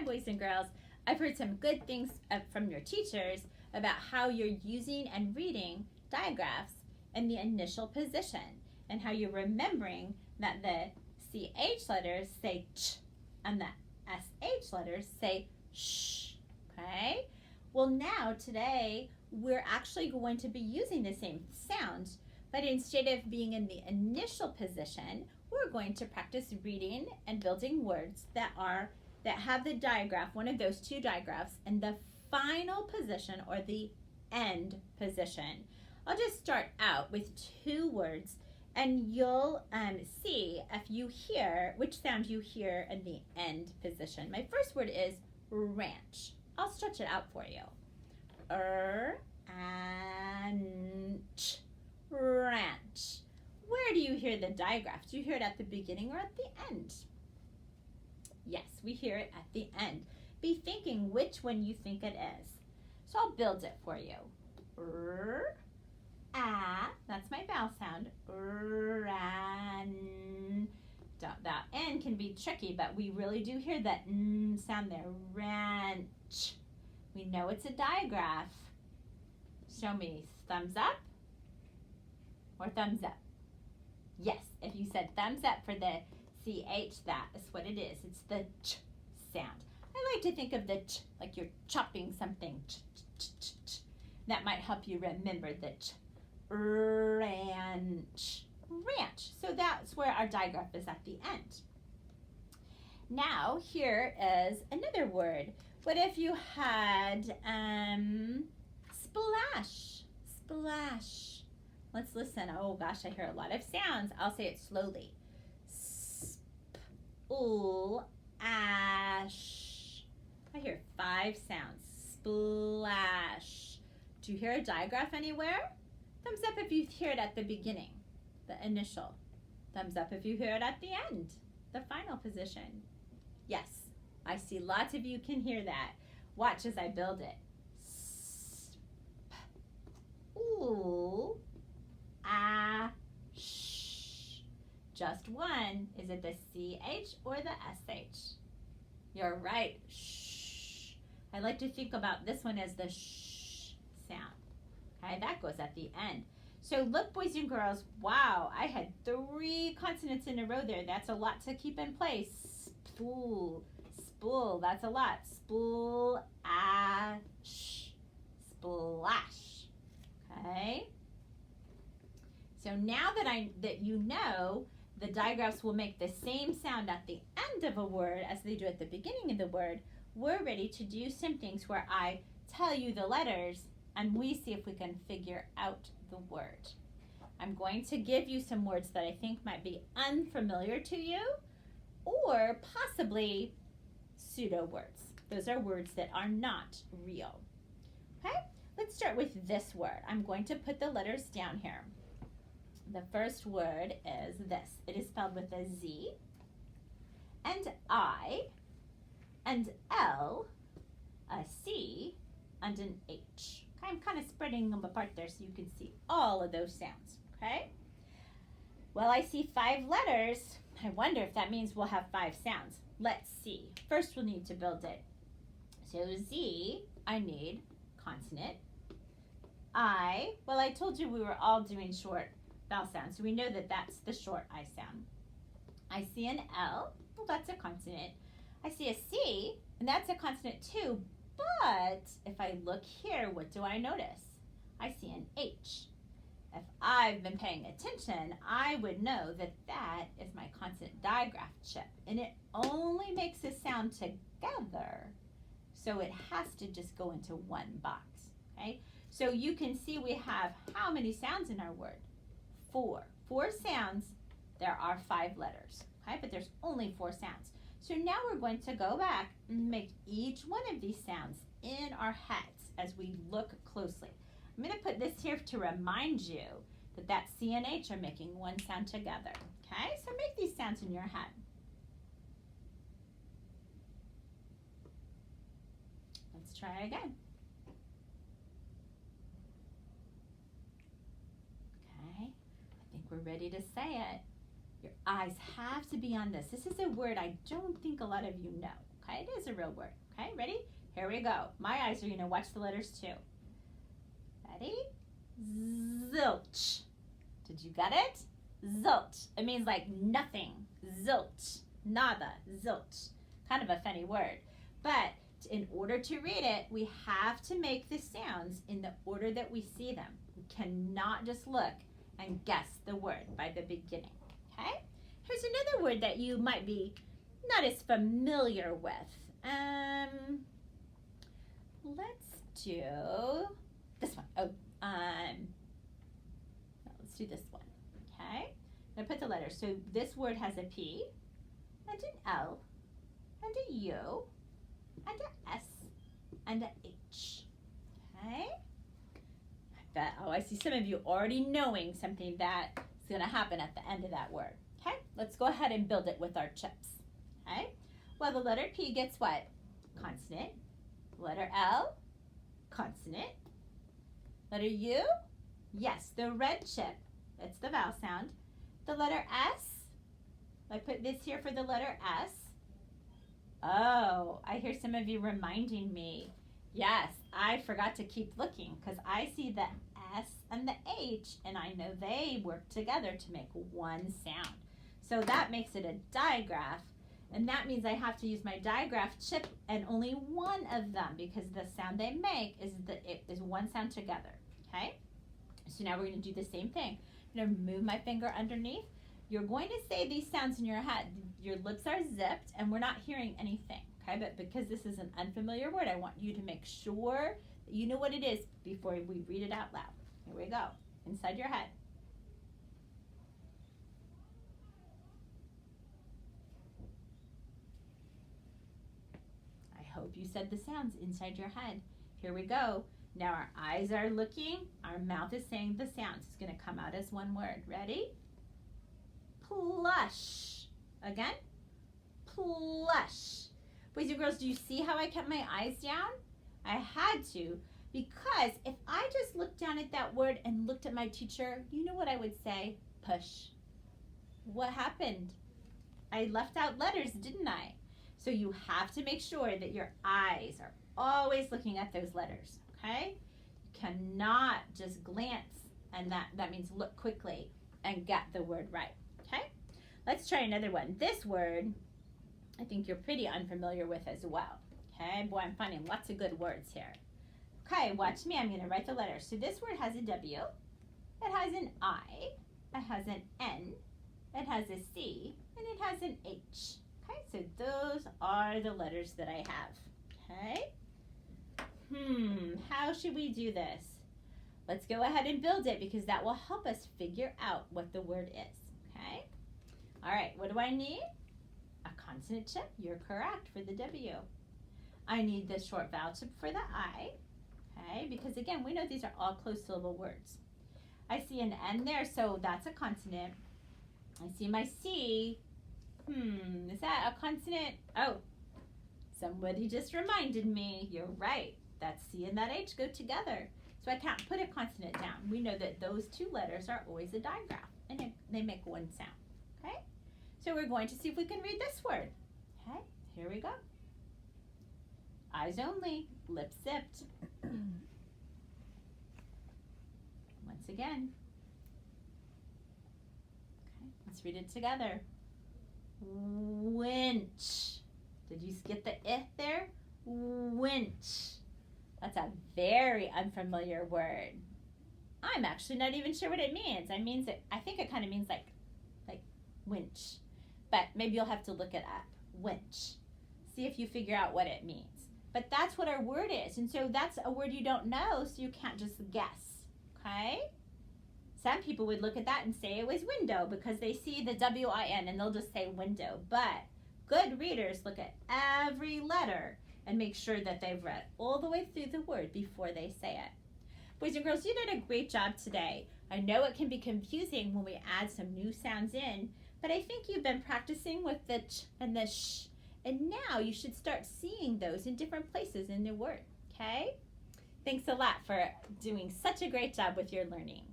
Hi, boys and girls. I've heard some good things from your teachers about how you're using and reading digraphs in the initial position and how you're remembering that the CH letters say ch and the SH letters say sh. Okay? Well, now today we're actually going to be using the same sound, but instead of being in the initial position, we're going to practice reading and building words that have the digraph, one of those two digraphs, in the final position or the end position. I'll just start out with two words, and you'll see if you hear which sound you hear in the end position. My first word is ranch. I'll stretch it out for you. Ranch. Ranch. Where do you hear the digraph? Do you hear it at the beginning or at the end? Yes, we hear it at the end. Be thinking which one you think it is. So I'll build it for you. That's my vowel sound. Ran. That N can be tricky, but we really do hear that N sound there. Ranch. We know it's a digraph. Show me thumbs up or thumbs up. Yes, if you said thumbs up for the CH, that is what it is. It's the ch sound. I like to think of the ch like you're chopping something. Ch, ch, ch, ch. That might help you remember the ch. Ranch. Ranch. So that's where our digraph is at the end. Now here is another word. What if you had splash? Splash. Let's listen. Oh gosh, I hear a lot of sounds. I'll say it slowly. Splash. I hear 5 sounds. Splash. Do you hear a digraph anywhere? Thumbs up if you hear it at the beginning, the initial. Thumbs up if you hear it at the end, the final position. Yes, I see lots of you can hear that. Watch as I build it. Sh. Just one. Is it the CH or the SH? You're right. Shh. I like to think about this one as the sh sound. Okay, that goes at the end. So look, boys and girls, wow, I had 3 consonants in a row there. That's a lot to keep in place. Spool, spool, that's a lot. Spool, ash, splash. Okay. So now that you know the digraphs will make the same sound at the end of a word as they do at the beginning of the word, we're ready to do some things where I tell you the letters and we see if we can figure out the word. I'm going to give you some words that I think might be unfamiliar to you or possibly pseudo words. Those are words that are not real. Okay, let's start with this word. I'm going to put the letters down here. The first word is this. It is spelled with a Z and I and L, a C, and an H. I'm kind of spreading them apart there so you can see all of those sounds, okay? Well, I see 5 letters. I wonder if that means we'll have 5 sounds. Let's see. First, we'll need to build it. So Z, I need consonant. I, well, I told you we were all doing short vowel sounds, so we know that that's the short I sound. I see an L, well, that's a consonant. I see a C, and that's a consonant too, but if I look here, what do I notice? I see an H. If I've been paying attention, I would know that that is my consonant digraph chip, and it only makes a sound together, so it has to just go into one box, okay? So you can see we have how many sounds in our word? 4. 4 sounds, there are 5 letters, okay? But there's only 4 sounds. So now we're going to go back and make each one of these sounds in our heads as we look closely. I'm going to put this here to remind you that that C and H are making one sound together, okay? So make these sounds in your head. Let's try again. Okay, I think we're ready to say it. Your eyes have to be on this. This is a word I don't think a lot of you know, Okay, it is a real word. Okay, ready? Here we go. My eyes are going to watch the letters too. Ready? Zilch. Did you get it? Zilch. It means like nothing. Zilch. Nada. Zilch. Kind of a funny word. But in order to read it, we have to make the sounds in the order that we see them. We cannot just look and guess the word by the beginning. Okay? Here's another word that you might be not as familiar with. Let's do this one. Let's do this one. Okay? I'm going to put the letters. So this word has a P and an L and a U and an S and an H. Okay? I see some of you already knowing something that's going to happen at the end of that word. Okay? Let's go ahead and build it with our chips. Okay? Well, the letter P gets what? Consonant. Letter L, consonant. Letter U, yes, the red chip. That's the vowel sound. The letter S, I put this here for the letter S. Oh, I hear some of you reminding me. Yes, I forgot to keep looking because I see the S and the H, and I know they work together to make one sound. So that makes it a digraph. And that means I have to use my digraph chip and only one of them because the sound they make is one sound together, okay? So now we're going to do the same thing. I'm going to move my finger underneath. You're going to say these sounds in your head. Your lips are zipped and we're not hearing anything, okay? But because this is an unfamiliar word, I want you to make sure that you know what it is before we read it out loud. Here we go, inside your head. Hope you said the sounds inside your head. Here we go. Now our eyes are looking. Our mouth is saying the sounds. It's going to come out as one word. Ready? Plush. Again. Plush. Boys and girls, do you see how I kept my eyes down? I had to because if I just looked down at that word and looked at my teacher, you know what I would say? Push. What happened? I left out letters, didn't I? So you have to make sure that your eyes are always looking at those letters, okay? You cannot just glance, and that means look quickly and get the word right, okay? Let's try another one. This word, I think you're pretty unfamiliar with as well, okay? Boy, I'm finding lots of good words here. Okay, watch me. I'm going to write the letters. So this word has a W, it has an I, it has an N, it has a C, and it has an H. Okay, so those are the letters that I have. Okay. How should we do this? Let's go ahead and build it because that will help us figure out what the word is. Okay. All right, what do I need? A consonant chip. You're correct for the W. I need the short vowel chip for the I. Okay, because again, we know these are all close syllable words. I see an N there, so that's a consonant. I see my C. Is that a consonant? Oh, somebody just reminded me. You're right. That C and that H go together. So I can't put a consonant down. We know that those two letters are always a digraph, and they make one sound. Okay? So we're going to see if we can read this word. Okay? Here we go. Eyes only, lips zipped. Once again. Okay, let's read it together. Winch. Did you get the "ith" there? Winch. That's a very unfamiliar word. I'm actually not even sure what it means. I think it kind of means like winch. But maybe you'll have to look it up. Winch. See if you figure out what it means. But that's what our word is. And so that's a word you don't know, so you can't just guess. Okay? Some people would look at that and say it was window because they see the W-I-N and they'll just say window. But good readers look at every letter and make sure that they've read all the way through the word before they say it. Boys and girls, you did a great job today. I know it can be confusing when we add some new sounds in, but I think you've been practicing with the ch and the sh, and now you should start seeing those in different places in the word, okay? Thanks a lot for doing such a great job with your learning.